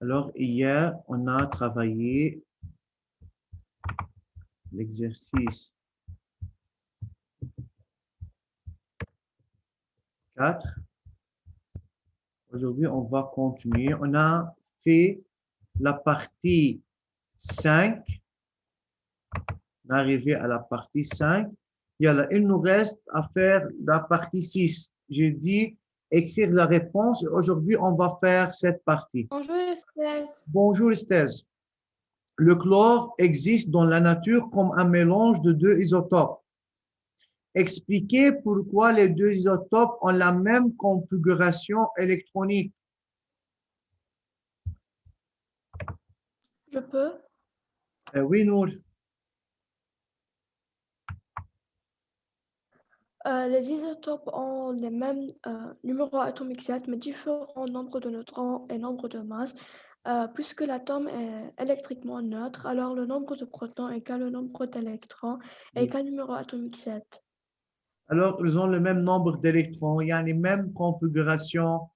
Alors, hier, on a travaillé l'exercice 4. Aujourd'hui, on va continuer. On a fait la partie 5. On est arrivé à la partie 5. Il nous reste à faire la partie 6. J'ai dit écrire la réponse. Aujourd'hui, on va faire cette partie. Bonjour Estelle. Bonjour, Estelle. Le chlore existe dans la nature comme un mélange de deux isotopes. Expliquez pourquoi les deux isotopes ont la même configuration électronique. Je peux? Oui, Nour. Les isotopes ont les mêmes numéros atomiques Z, mais différents nombres de neutrons et nombres de masses. Puisque l'atome est électriquement neutre, alors le nombre de protons égale le nombre d'électrons et égale le numéro atomique Z. Alors, ils ont le même nombre d'électrons, il y a les mêmes configurations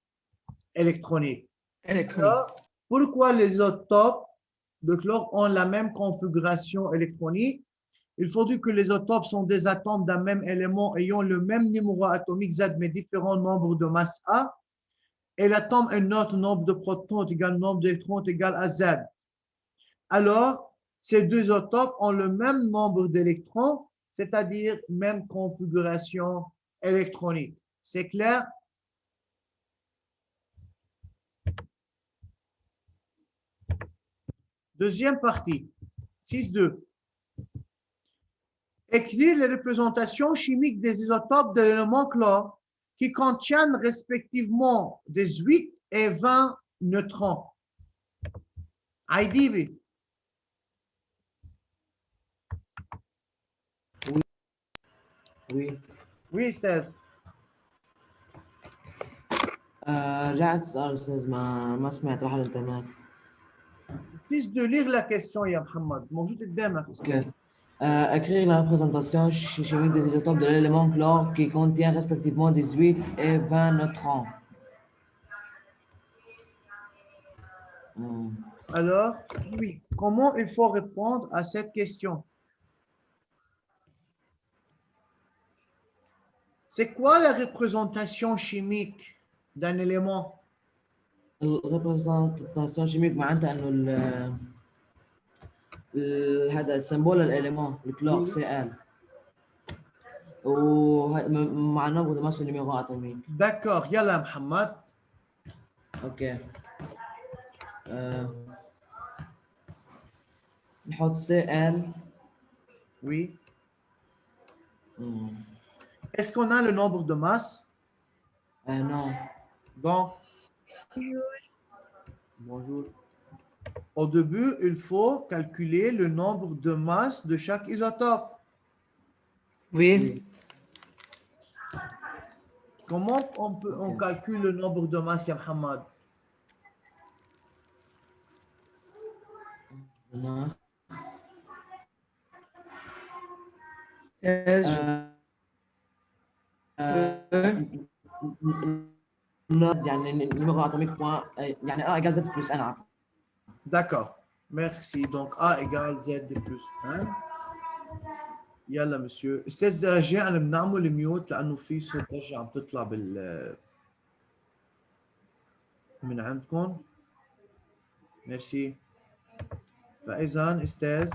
électroniques. Alors, pourquoi les isotopes de chlore ont la même configuration électronique? Il faut dire que les isotopes sont des atomes d'un même élément ayant le même numéro atomique Z, mais différents nombres de masse A. Et l'atome est neutre, nombre de protons est égal, nombre d'électrons est égal à Z. Alors, ces deux isotopes ont le même nombre d'électrons, c'est-à-dire même configuration électronique. C'est clair? Deuxième partie, 6.2. Écrire les représentations chimiques des isotopes de l'élément chlore qui contiennent respectivement 18 et 20 neutrons. Heidi. Oui. Oui, Stès. رجعت السؤال أستاذ ما سمعت راح الإنترنت. 6.2 lire la question يا محمد موجود قدامك. Ok. Écrire la représentation chimique des isotopes de l'élément chlore qui contient respectivement 18 et 20 neutrons. Alors, oui, comment il faut répondre à cette question? C'est quoi la représentation chimique d'un élément? الريبريزنتاسيون شيميك معناتها انه هذا السمبول الاليمون الكلور سي ال ومع نمبر ماس النيميرو اتوميك. D'accord, يلا محمد. اوكي. نحط سي ال. Oui. Est-ce qu'on a le nombre de masse? Non. Donc, bonjour. Au début, il faut calculer le nombre de masses de chaque isotope. Oui. Comment on calcule le nombre de masses, ya Mohamed? masse. يعني النيميرو اتوميك بوان يعني A égale Z plus 1. D'accord. Merci. Donc, A égale Z plus 1. يلا مسيو استاذ رجاء انا بنعمل ميوت لانه في صوت ضجه عم تطلع من عندكم. ميرسي. فاذا استاذ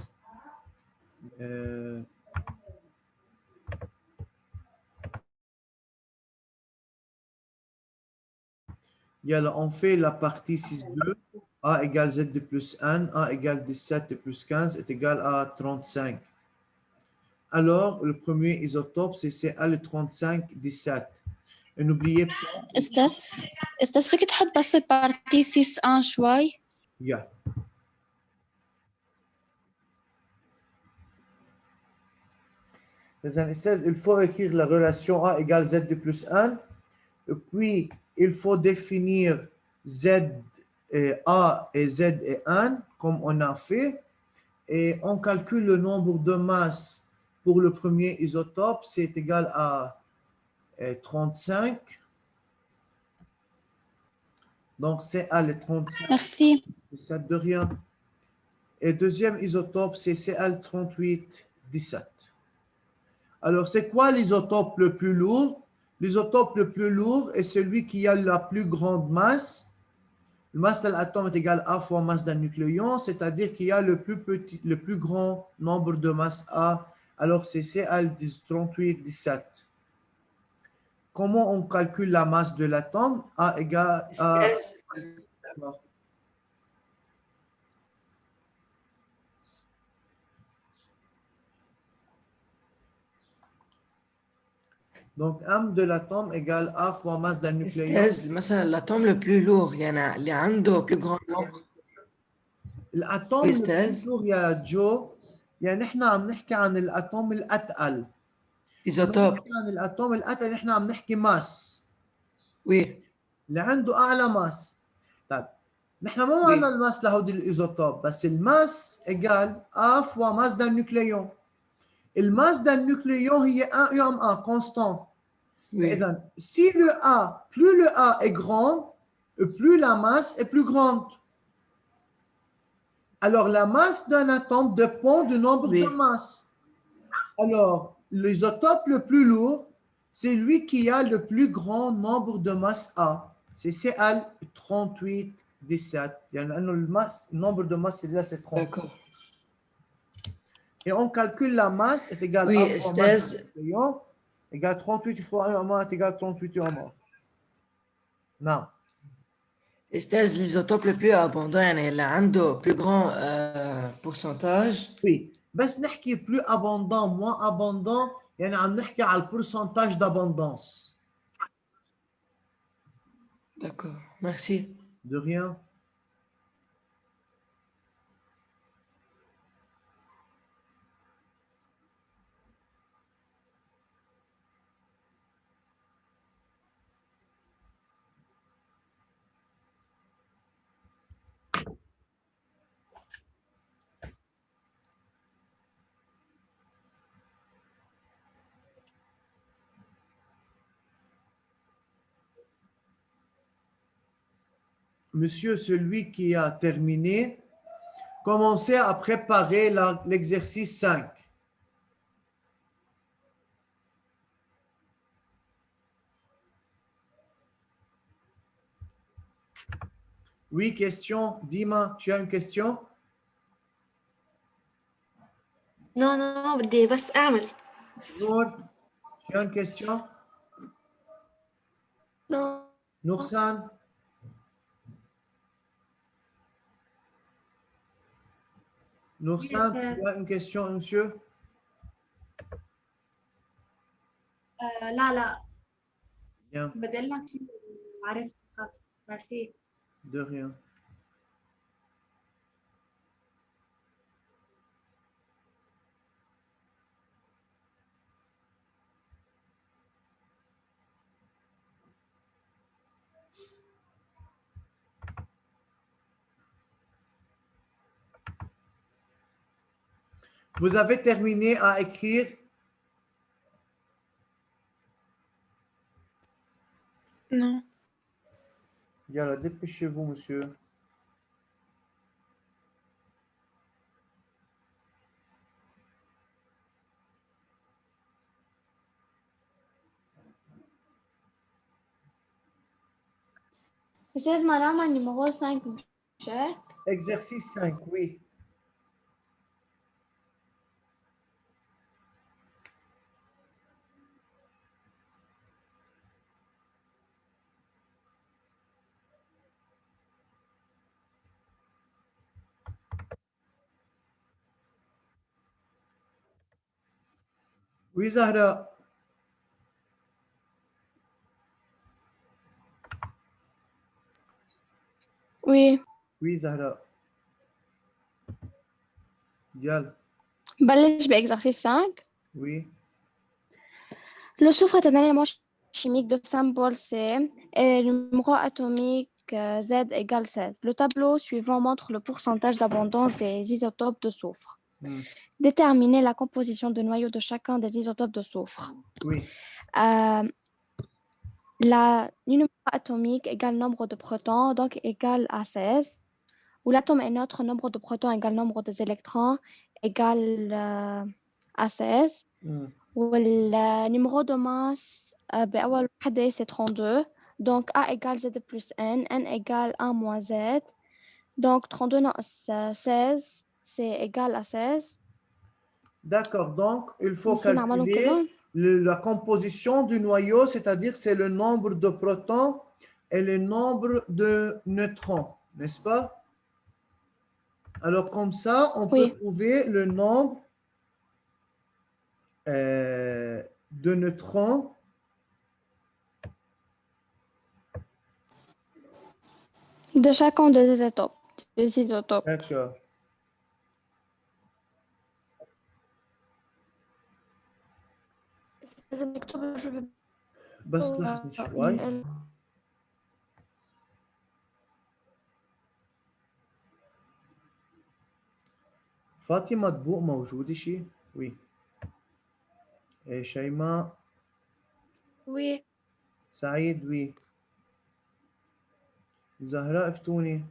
يلا on fait la partie 6.2. A égale Z plus 1, A égale 17 plus 15 est égal à 35. Alors, le premier isotope, c'est Cl3517. Et n'oubliez pas... استاذ فيك تحط بس البارتي 6 ان شوي؟ Yeah. Il faut écrire la relation A égale Z plus 1. Et puis, il faut définir Z et A et Z et 1, comme on a fait. Et on calcule le nombre de masses pour le premier isotope, c'est égal à 35. Donc, Cl35, Merci. c'est de rien. Et deuxième isotope, c'est Cl38, 17. Alors, c'est quoi l'isotope le plus lourd? L'isotope le plus lourd est celui qui a la plus grande masse. Le masse de l'atome est égal à A fois masse d'un nucléon, c'est-à-dire qu'il y a le plus grand nombre de masses A. Alors, c'est Cl38, 17. Comment on calcule la masse de l'atome? A égale à... Donc, M de l'atome égale A fois masse d'un nucléon. أستاذ مثلا الأتوم le plus lourd يعني اللي عنده plus grand nombre. الاتوم أستاذ الكبير يا جو، يعني نحن عم نحكي عن الاتوم الاتقل. لما إيزوتوب. نحكي عن الاتوم الاتقل نحن عم نحكي ماس وي اللي عنده اعلى ماس. طيب نحن ما وي معنا الماس لهودي الايزوتوب، بس الماس ايجال A fois masse d'un nucléon. الماس d'un nucléon هي 1 UM1 constant. وي فاذا si le A, plus le A est grand, plus la masse est plus grande. Alors, la masse d'un atome dépend du nombre Oui. de masses. Alors, l'isotope le plus lourd, c'est lui qui a le plus grand nombre de masses A. C'est Cl38, 17. Il y a le nombre de masses, c'est là, c'est 30. D'accord. Et on calcule la masse est égale Oui, A fois masse أستاذ du rayon, égale 38 fois 1 est égal à 38 Non. أستاذ الإيزوتوب le plus abondant يعني اللي عنده plus grand pourcentage. Oui. بس نحكي plus abondant, moins abondant, يعني عم نحكي على البورسنتاج d'abondance. D'accord, merci. De rien. Monsieur, celui qui a terminé, commencez à préparer l'exercice 5. Oui, question. Dima, tu as une question? نو بدي بس أعمل. Nour, tu as une question? Non. Noursan? Noursan, tu as une question, monsieur? لا Bien, بدي أقول لك شيء عرفت خلص. ميرسي. de rien. Vous avez terminé à écrire? Non. Yalla, dépêchez-vous, monsieur. أستاذ ما نعمل numéro 5 مش هيك؟ Exercice 5, oui. Oui, Zahra. Oui. Oui, Zahra. Yalla. بلش بexercice 5. Oui. Le soufre est un élément chimique de symbole C et le numéro atomique Z égale 16. Le tableau suivant montre le pourcentage d'abondance des isotopes de soufre. Déterminez la composition de noyau de chacun des isotopes de soufre. Oui. Le numéro atomique égale nombre de protons, donc égale à 16. Où l'atome est neutre, nombre de protons égale nombre des électrons égale à 16. والnuméro numéro de masse بأول وحدة c'est 32. Donc A égale Z plus N égale 1 moins Z. Donc 32 ناقص 16 c'est égal à 16. D'accord, donc il faut نصير نعملهم كلهم. calculer la composition du noyau, c'est-à-dire c'est le nombre de protons et le nombre de neutrons, n'est-ce pas? Alors comme ça, on peut Oui. trouver le nombre de neutrons De chacun des isotopes. Des isotopes. D'accord. لازم نكتب شو بس لحظة شوي. فاطمة ضبوق موجودة شي؟ وي. شيماء. وي. سعيد وي. زهراء فتوني.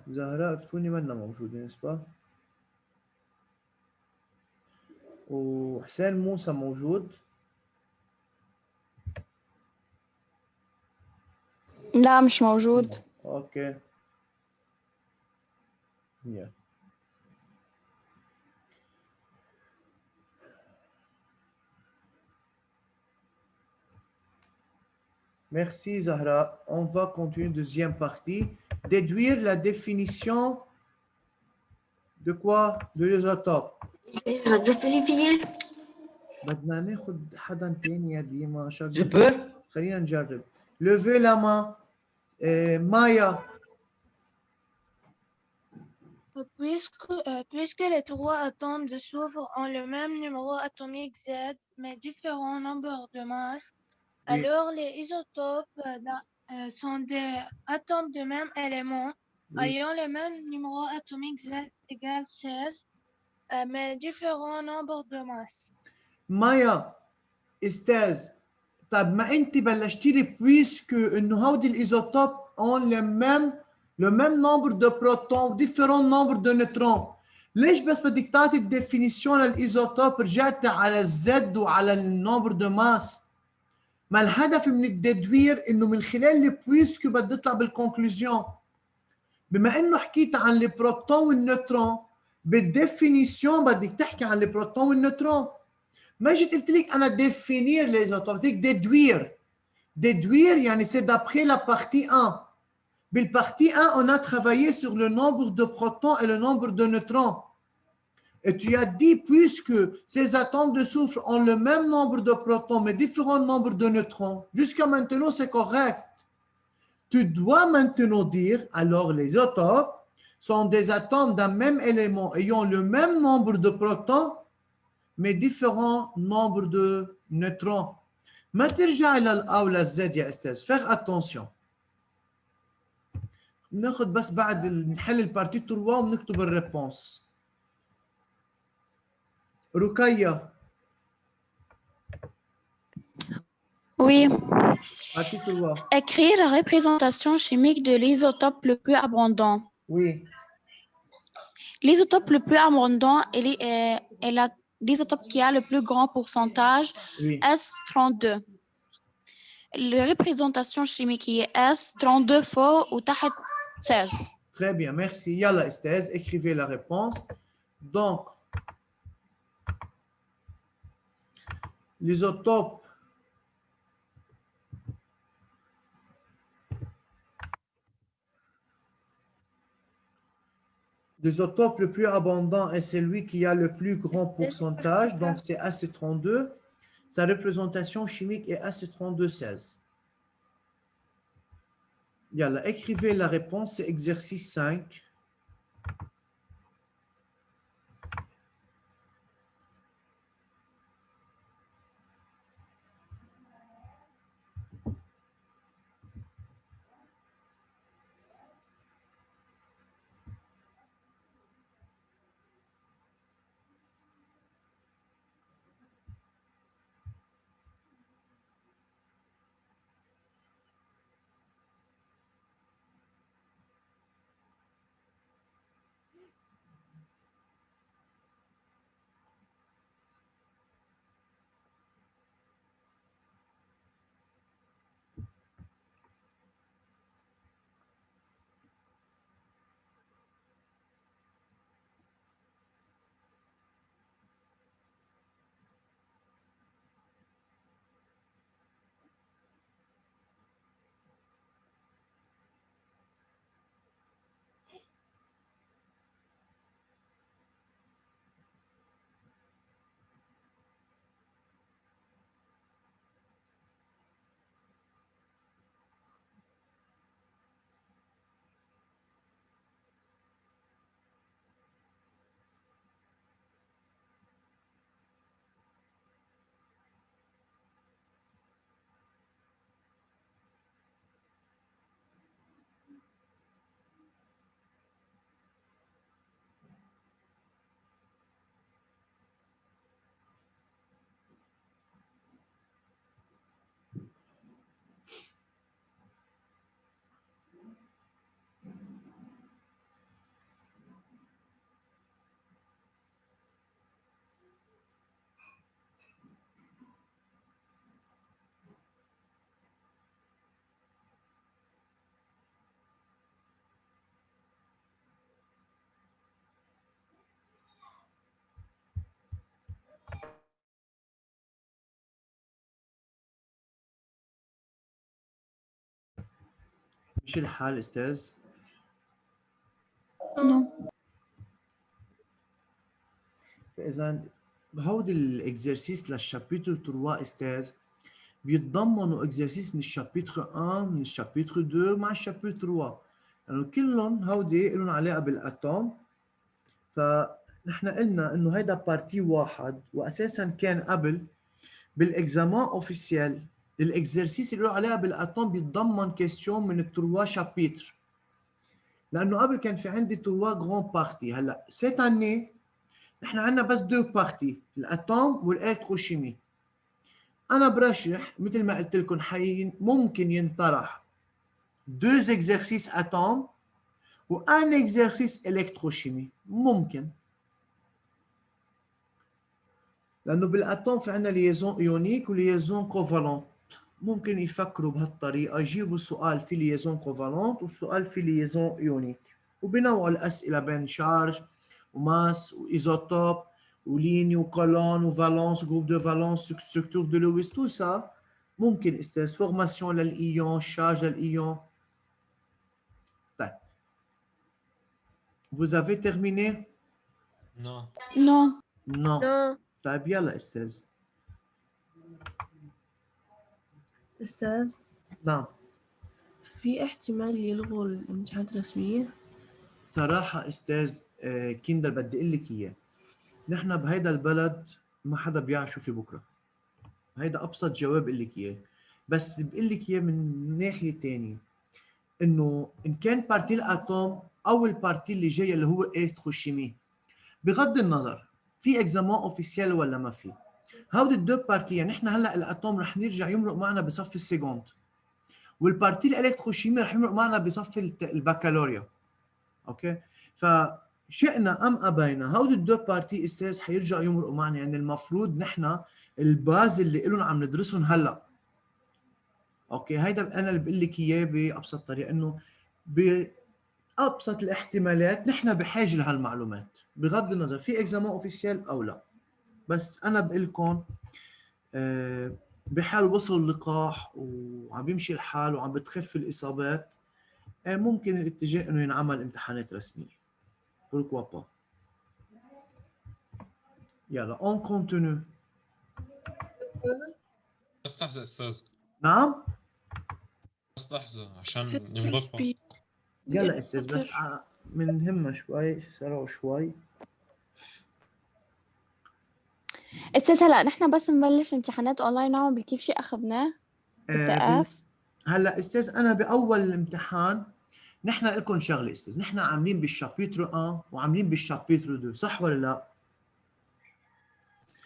زهراء فتوني منا موجودة نسبة. وحسين موسى موجود. لا مش موجود. اوكي. Yeah. Merci Zahra. On va continuer deuxième partie. Déduire la définition de quoi? De l'isotope. بدنا ناخذ حدا تاني يا ديما. Je peux? خلينا نجرب. Levez la main. Maya. Puisque les trois atomes de soufre ont le même numéro atomique Z, mais différents nombres de masses, Oui. alors les isotopes sont des atomes de même élément ayant le même numéro atomique Z égale 16, mais différents nombres de masses. مايا استاذ طب ما انت بلشتي لي puisque انه هودي الايزوتوب ont le même nombre de protons différents nombres de neutrons. ليش بس بدك تعطي الديفينيسيون للايزوتوب رجعت على الزد وعلى النمبر دو ماس؟ ما الهدف من التدوير انه من خلال البويسك بدي اطلع بالكونكلوزيون. بما انه حكيت عن البروتون والنيوترون بالديفينيسيون بدك تحكي عن البروتون والنيوترون. ما جيت قلت لك انا définir les atomes, قلت لك déduire. Déduire يعني c'est d'après la partie 1. بالpartie 1 on a travaillé sur le nombre de protons et le nombre de neutrons. Et tu as dit puisque ces atomes de soufre ont le même nombre de protons mais différents nombres de neutrons, jusqu'à maintenant c'est correct. Tu dois maintenant dire alors les isotopes sont des atomes d'un même élément ayant le même nombre de protons mais différents nombres de neutrons. ما ترجع إلى الأ ولا الزد يا أستاذ. Faire attention. ناخذ بس بعد نحل البارتي 3 ونكتب الريبونس. رقية. Oui. Partie 3. Écrire la représentation chimique de l'isotope le plus abondant. Oui. L'isotope le plus abondant est l'isotope qui a le plus grand pourcentage, Oui. S32. La représentation chimique est S32 fois ou تحت 16. Très bien, merci. Yalla, Esthez, écrivez la réponse. Donc, l'isotope l'isotope le plus abondant est celui qui a le plus grand pourcentage, donc c'est AC32. Sa représentation chimique est AC32-16. Yalla, écrivez la réponse, c'est exercice 5. مش الحال استاذ؟ Non. فاذا هودي الاكزرسيس للشابيتر 3 استاذ بيتضمنوا اكزرسيس من الشابيتر 1 من الشابيتر 2 مع الشابيتر 3 لانه يعني كلهم هودي لهم علاقه بالاتوم. فنحن قلنا انه هيدا بارتي واحد واساسا كان قبل بالاكزامان اوفيسيال الاكزرسيس اللي له علاقه بالاتوم بيتضمن كيستيون من التروا شابيتر لانه قبل كان في عندي تروا جران بارتي. هلا سيت اني نحن عندنا بس دو بارتي الاتوم والالكتروشيمي. انا برشح مثل ما قلت لكم ممكن ينطرح دو اكزرسيس اتوم وان اكزرسيس الكتروشيمي ممكن لانه بالاتوم في عندنا ليزون ايونيك وليزون كوفالونت. ممكن يفكروا بهالطريقه يجيبوا السؤال في ليزون كوفالونت وسؤال في ليزون ايونيك وبنوعوا الاسئله بين شارج وماس وايزوتوب وليني وكولون وفالونس جروب دو فالونس ستركتور دو لويس تو سا ممكن استاذ فورماسيون للايون شارج للايون. طيب vous avez terminé؟ Non. Non. non. Non. طيب يلا استاذ. أستاذ نعم. في احتمال يلغوا الامتحانات الرسمية؟ صراحة استاذ كيندر بدي اقول لك اياه، نحن بهيدا البلد ما حدا بيعرف شو في بكره. هيدا ابسط جواب بقول لك اياه، بس بقول لك اياه من ناحية ثانية انه ان كان بارتي الاتوم او البارتي اللي جاي اللي هو الكتروشيمي بغض النظر في اكزامان اوفيسيال ولا ما في، هودي الدو بارتي يعني نحن هلا الاتوم رح نرجع يمرق معنا بصف السكوند والبارتي الالكتروشيمي رح يمرق معنا بصف البكالوريا. اوكي، فشئنا ام ابينا هودي الدو بارتي استاذ حيرجعوا يمرقوا معنا. يعني المفروض نحن الباز اللي لهم عم ندرسهم هلا. اوكي، هيدا انا اللي بقول لك اياه بابسط طريقه، انه بابسط الاحتمالات نحن بحاجه لهالمعلومات بغض النظر في اكزامان اوفيسيال او لا. بس انا بقول لكم بحال وصل اللقاح وعم بيمشي الحال وعم بتخف الاصابات ممكن الاتجاه انه ينعمل امتحانات رسميه. pourquoi pas. يلا اون كونتينيو. بس لحظة أستاذ، نعم بس لحظة عشان نمرقها. يلا استاذ بس من همة شوي سرعوا شوي. استاذ هلا نحن بس نبلش امتحانات اونلاين نعمل بكل شيء اخذناه بالتقاف. هلا استاذ انا باول الامتحان نحن لكم شغله استاذ، نحن عاملين بالشابيتر 1 وعاملين بالشابيتر 2 صح ولا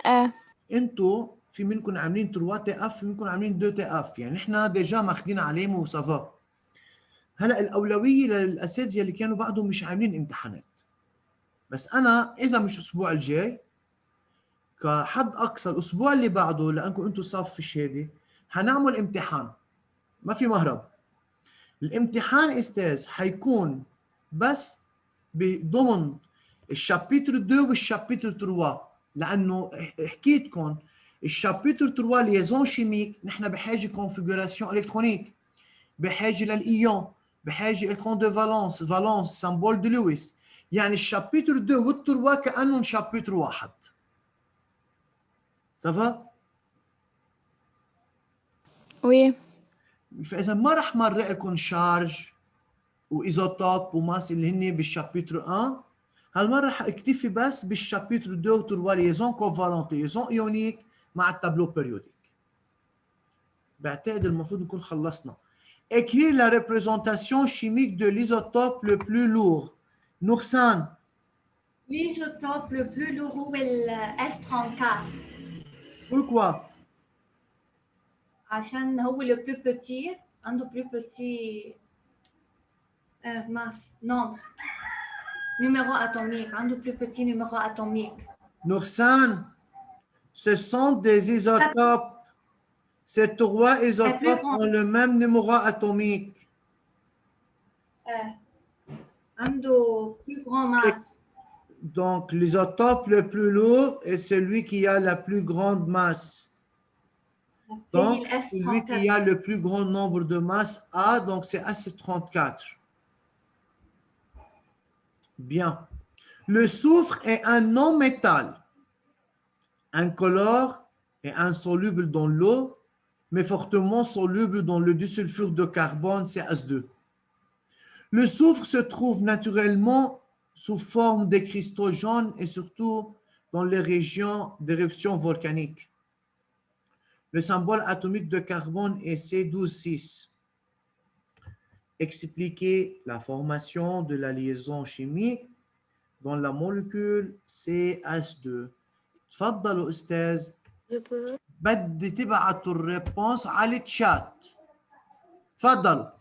لا؟ انتو في منكم عاملين 3 تي اف في منكم عاملين 2 تي اف، يعني نحن ديجا ماخذين عليهم وصافا. هلا الاولويه للاساتذه اللي كانوا بعدهم مش عاملين امتحانات. بس انا اذا مش الاسبوع الجاي كحد اقصى الاسبوع اللي بعده لانكم انتم صاف في الشهاده حنعمل امتحان ما في مهرب. الامتحان استاذ حيكون بس ضمن الشابيتر 2 والشابيتر 3 لانه حكيتكم الشابيتر 3 ليزون شيميك نحن بحاجه كونفيغوراسيون الكترونيك، بحاجه للايون، بحاجه الكترون دو فالونس، فالونس سامبول دو لويس. يعني الشابيتر 2 وال3 كانهم شابيتر واحد. صافا؟ وي. فاذا ما رح مرق لكم شارج وايزوتوب وماس اللي هن بالشابيتر 1، هالمره رح اكتفي بس بالشابيتر 2 و 3 ليزون كوفالونت ليزون ايونيك مع التابلو بيريوديك. بعتقد المفروض نكون خلصنا. Écrire la représentation chimique de l'isotope le plus lourd. نورسان. L'isotope le plus lourd هو ال S34. Pourquoi؟ عشان هو le plus petit عنده plus petit masse, nombre, numéro atomique, عنده plus petit numéro atomique. Noursan, ce sont des isotopes. Ces 3 isotopes ont le même numéro atomique. عنده plus grand masse. Donc, l'isotope le plus lourd est celui qui a la plus grande masse. Donc, celui qui a le plus grand nombre de masses A, donc c'est S34. Bien. Le soufre est un non-métal, incolore et insoluble dans l'eau, mais fortement soluble dans le disulfure de carbone CH2. Le soufre se trouve naturellement sous forme de cristaux jaunes et surtout dans les régions d'éruption volcanique. Le symbole atomique de carbone est C12,6. Expliquer la formation de la liaison chimique dans la molécule CH2. تفضلوا أستاذ. بدي تبعتوا الريبونس على الشات. تفضل.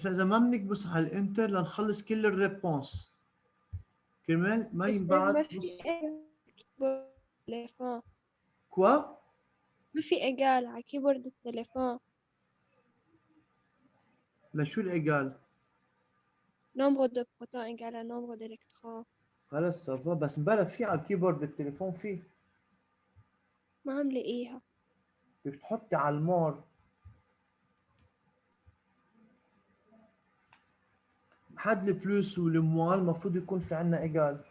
إذا ما بنكبس على الانتر لنخلص كل الريبونس كرمال ما ينبعت. ما في التليفون. كوا؟ ما في إيجال على كيبورد التليفون. لشو الإيجال؟ nombre de protons égale à nombre d'électrons. خلص صافا بس مبلا في على الكيبورد بالتليفون فيه. ما عم لاقيها. بدك تحطي على المور. حد البلوس والموال المفروض يكون في عنا إيجال.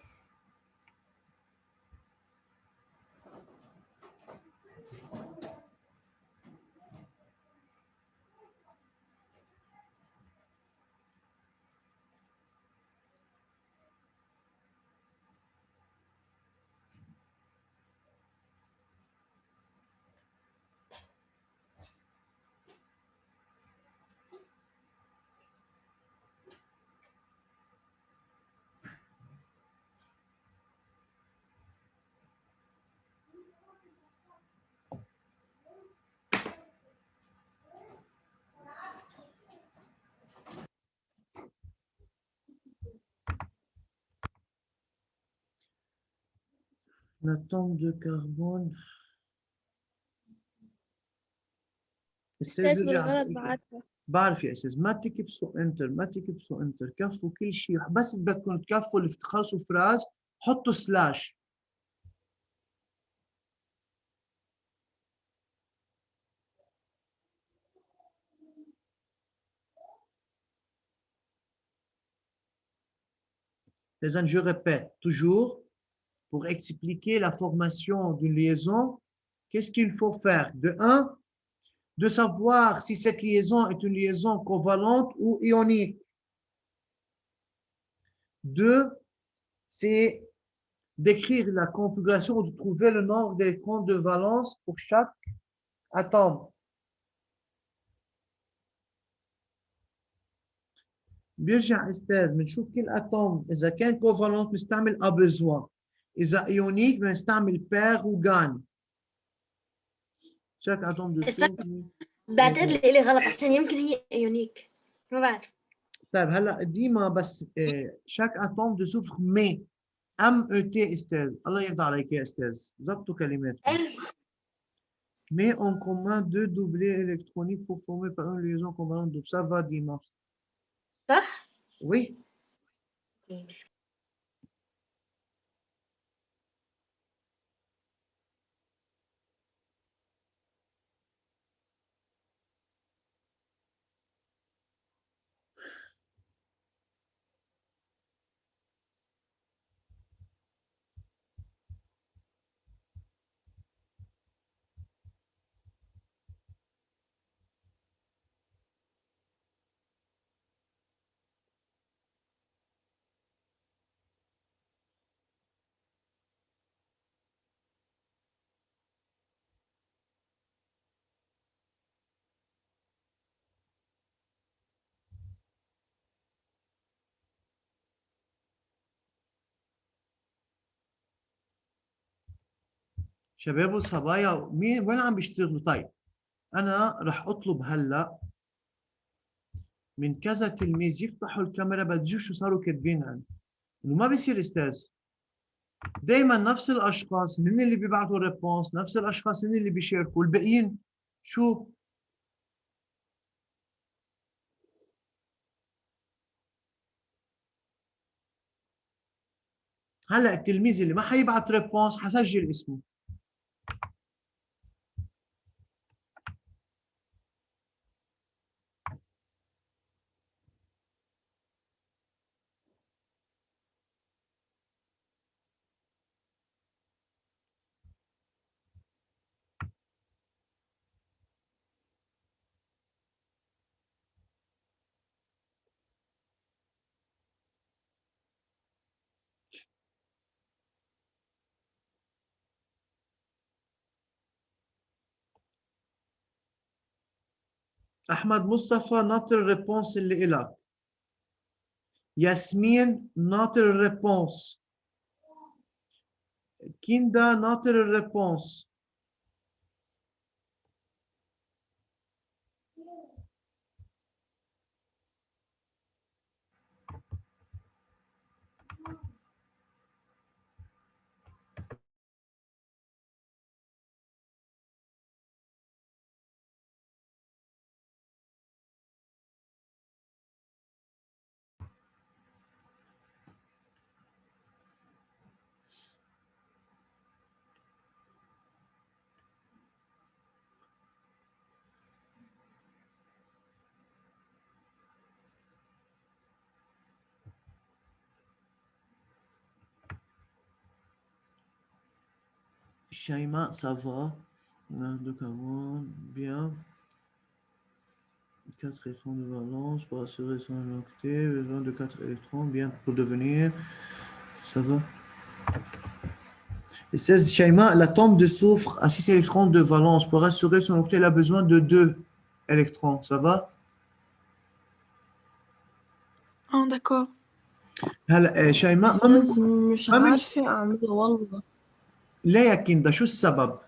L'atome de carbone. أستاذ بالغلط بعتها. بعرف يا أستاذ ما تكبسوا انتر ما تكبسوا انتر كفوا كل شيء بس بدكم تكفوا اللي تخلصوا فراز حطوا سلاش. Je répète toujours, pour expliquer la formation d'une liaison, qu'est-ce qu'il faut faire? De un, de savoir si cette liaison est une liaison covalente ou ionique. Deux, c'est d'écrire la configuration ou de trouver le nombre d'électrons de valence pour chaque atome. بيرجع استاذ بنشوف كل اتوم اذا كان كوفالنت بنستعمل ا besoin اذا ايونيك بنستعمل بير وغان. شاك اتوم بعتقد لي غلط عشان يمكن هي ايونيك ما بعرف. طيب هلا ديما بس شاك اتوم دو سوفر مي ام او تي استاذ الله يرضى عليك يا استاذ ضبطوا كلماتكم. Mais en commun deux doublés électroniques pour former par une liaison covalente double. Ça va ديما. صح؟ Oui. شباب والصبايا مين وين عم بيشتغلوا؟ طيب انا رح اطلب هلا من كذا تلميذ يفتحوا الكاميرا بدي شو صاروا كاتبين عندي. انه ما بيصير استاذ دائما نفس الاشخاص من اللي بيبعتوا الريبونس، نفس الاشخاص من اللي بيشاركوا، الباقيين شو؟ هلا التلميذ اللي ما حيبعت ريبونس حسجل اسمه. احمد مصطفى ناطر الريبونس اللي إلك. ياسمين ناطر الريبونس. كيندا ناطر الريبونس. Shaima, ça va. 2 40, bien. 4 électrons de valence pour assurer son octet. Besoin de 4 électrons, bien, pour devenir. Ça va. Et 16, Shaima, l'atome de soufre à 6 électrons de valence. Pour assurer son octet, il a besoin de 2 électrons. Ça va? اه دكور. هلا شيماء أستاذ مش عارفة أعمله والله. ليه يا كندا؟ شو السبب؟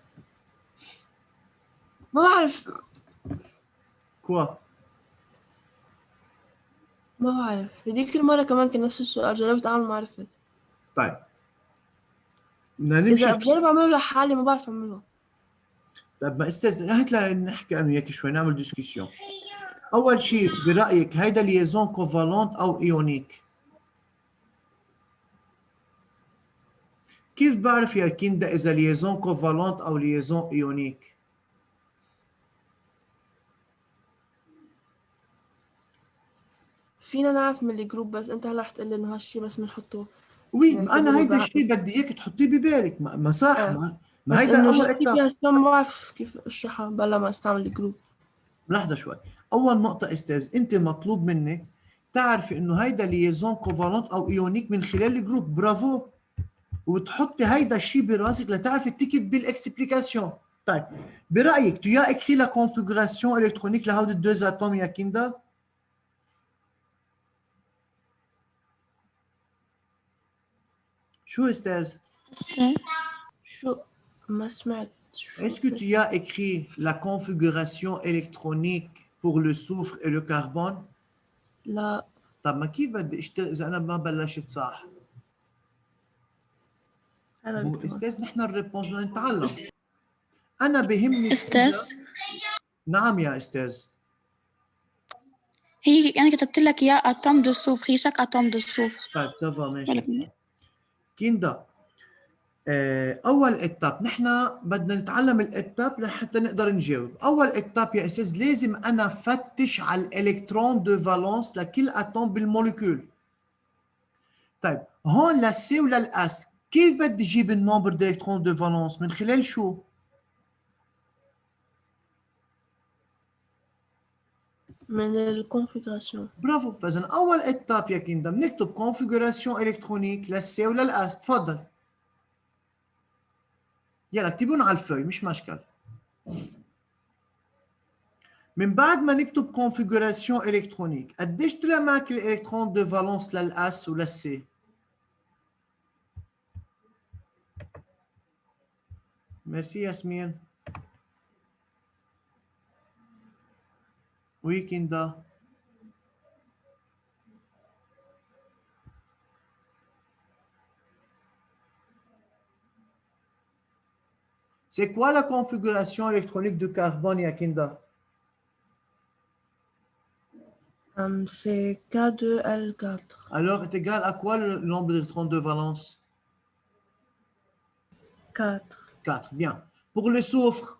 ما بعرف. كوا؟ ما بعرف. هذيك المرة كمان كان نفس السؤال، جربت أعمل ما عرفت. طيب بدنا نمشي. إذا بجرب أعمله لحالي ما بعرف أعمله. طيب ما استاذ هات نحكي انا وياك شوي، نعمل ديسكسيون. اول شيء برايك هيدا ليزون كوفالونت او ايونيك؟ كيف بعرف يا كندا اذا ليزون كوفالونت او ليزون ايونيك؟ فينا نعرف من الجروب، بس أنت هلا رح تقول لي إنه هالشي بس بنحطه. وي انا هيدا الشيء بدي اياك تحطيه ببالك. ما صح. ما بس هيدا إنه اول جدي فيها ما بعرف كيف أشرحها بلا ما أستعمل الجروب. لحظه شوي. اول نقطه استاذ انت مطلوب منك تعرفي انه هيدا ليزون كوفالونت او ايونيك من خلال الجروب. برافو. وتحطي هيدا الشيء براسك لتعرفي تكتب بالاكسبليكاسيون. طيب برايك tu as écrit la configuration électronique لهود الدوز اتوم يا كندا؟ شو استاذ؟ شو؟ ما سمعت. Est-ce que tu as écrit la configuration électronique pour le soufre et le carbone؟ لا. طب ما كيف بدي اشتغل اذا انا ما بلشت صح؟ هو استاذ نحن الريبونس بدنا نتعلم. انا بهمني استاذ. نعم يا استاذ. هي انا كتبت لك يا اتوم دو سوفر، هي شاك اتوم دو سوفر. طيب سافا ماشي. كندا اول اتاب نحن بدنا نتعلم الاتاب لحتى نقدر نجاوب. اول اتاب يا استاذ لازم انا فتش على الالكترون دو فالونس لكل اتوم بالموليكول. طيب هون للسي وللاس كيف بدي اجيب النمبر دالكترون دو فالونس؟ من خلال شو؟ من الكونفيغراسيون. برافو. فاذا اول اتاب يا كندا بنكتب كونفيغوراسيون الكترونيك للسي وللاس. تفضل يلا اكتبون على الفوي مش مشكل. من بعد ما نكتب كونفيغوراسيون الكترونيك قديش طلع معك الالكترون دو فالونس للاس وللسي؟ Merci Yasmine. Oui, Kinda. C'est quoi la configuration électronique de carbone, Yakinda? C'est K2L4. Alors, est égal à quoi le nombre d'électrons de valence? 4. 4, bien. Pour le soufre?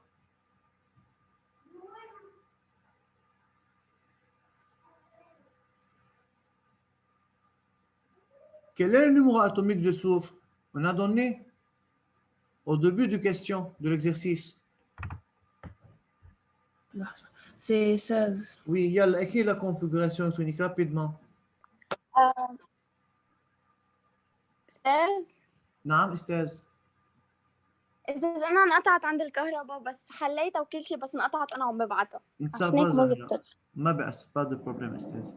Quel est le numéro atomique de soufre? On a donné au début de question de l'exercice. C'est 16. Oui, يلا écris la configuration électronique rapidement. 16. نعم استاذ. إذا أنا انقطعت عند الكهرباء بس حليتها وكل شيء بس انقطعت أنا عم ببعتها عشان هيك ما زبطت. ما بأس pas de problème استاذ.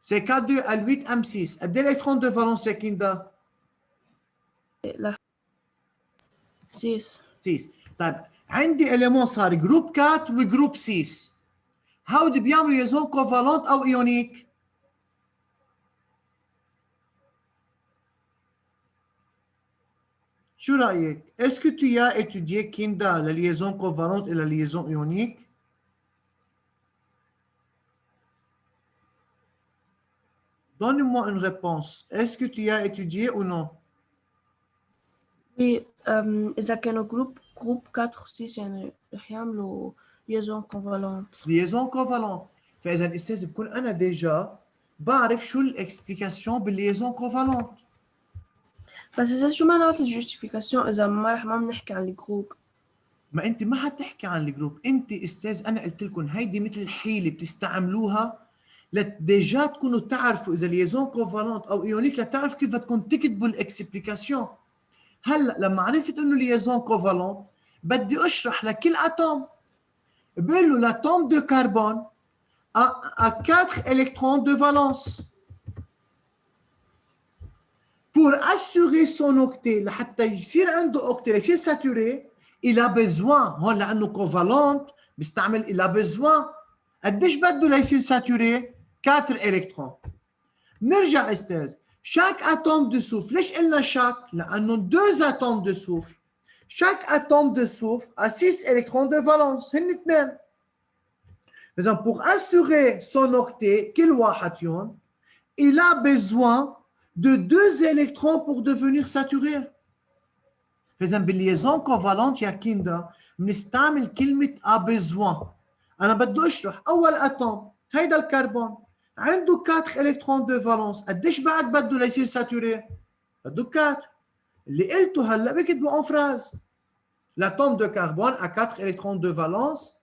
C'est K2 L8 M6. قد ايه الالكترون de valence يا كيندا؟ لا 6. 6. طيب عندي إليمون صار جروب 4 وجروب 6. هودي بيعملوا ليزون كوفالونت أو إيونيك؟ شو رأيك؟ Est-ce que tu as étudié Kinda la liaison covalente et la liaison ionique? Donne-moi une réponse. Est-ce que tu as étudié ou non? Oui, إذا كانوا جروب 4 و 6 يعني رح يعملوا liaison covalente. liaison covalente. فإذا الأستاذ بكون أنا ديجا بعرف شو الإكسبليكاسيون بالليزون كوفالونت. بس إذا شو معنات الجوستيفيكاسيون إذا ما بنحكي عن الجروب؟ ما أنت ما حتحكي عن الجروب، أنت أستاذ أنا قلت لكم هيدي مثل حيلة بتستعملوها لديجا تكونوا تعرفوا إذا ليزون كوفالونت أو إيونيك لتعرف كيف بدكم تكتبوا الإكسبليكاسيون. هلا لما عرفت إنه ليزون كوفالونت بدي أشرح لكل أتوم. بقول له l'atome de carbone a 4 électrons de valence. Pour assurer son octet, لحتى يصير عنده octet يصير saturé, il a besoin هون لأنه covalent بيستعمل il a besoin. قديش بده ليصير saturé؟ 4 électrons. نرجع أستاذ، chaque atome de soufre، ليش قلنا chaque؟ لأنه 2 atomes de soufre. Chaque atome de soufre a 6 électrons de valence. هن اثنين. Mais pour assurer son octet, كل واحد فيهم, il a besoin de 2 électrons pour devenir saturé. فإذا بالليزون كوفالنت يا كيندا بنستعمل كلمة a besoin. أنا بدي أشرح أول أتوم هيدا الكربون عنده 4 إلكترون de valence. قديش بعد بده ليصير ساتوري؟ بده 4. اللي قلته هلا بكتبه en phrase. L'atome de carbone a 4 électrons de valence.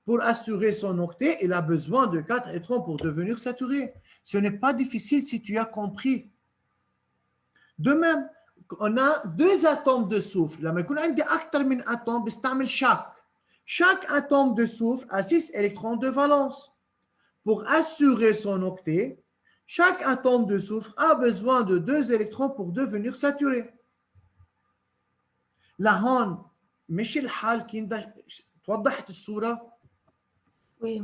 Pour assurer son octet, il a besoin de 4 électrons pour devenir saturé. Ce n'est pas difficile si tu as compris. De même, on a 2 atomes de soufre. لما يكون عندي أكثر من atome بستعمل chaque. Chaque atome de soufre a 6 électrons de valence. Pour assurer son octet, chaque atome de soufre a besoin de 2 électrons pour devenir saturé. لهون مش الحال كيندا توضحت الصورة؟ Oui.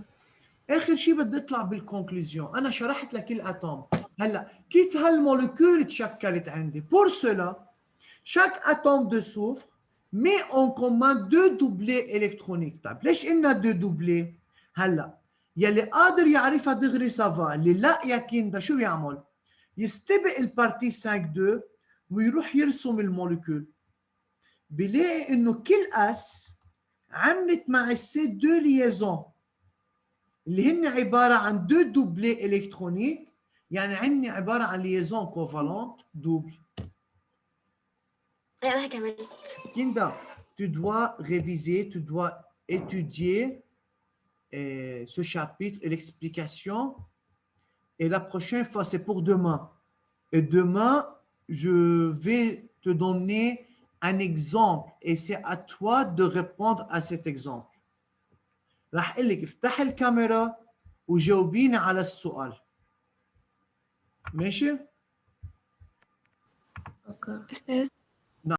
آخر شيء بدي أطلع بالكونكلوزيون. أنا شرحت لك الأتوم. هلا كيف هالمولكيول تشكلت عندي؟ Pour cela, chaque atome de soufre met en commun 2 doublés électroniques. طيب ليش قلنا 2 doublés؟ هلا يلي قادر يعرفها دغري سافا، اللي لا يا كيندا شو بيعمل؟ يستبق البارتي 5-2 ويروح يرسم المولكيول. بلاقي انه كل اس عملت مع السي 2 ليزون اللي هن عباره عن 2 دوبلي الكترونيك، يعني عندي عباره عن ليزون كوفالونت دوبل. أنا كملت. Kinda, tu dois réviser, tu dois étudier ce chapitre et l'explication. Et la prochaine fois, c'est pour demain. Et demain, je vais te donner un exemple et c'est à toi de répondre à cet exemple. راح اقول لك افتح الكاميرا وجاوبيني على السؤال. ماشي؟ اوكي. أستاذ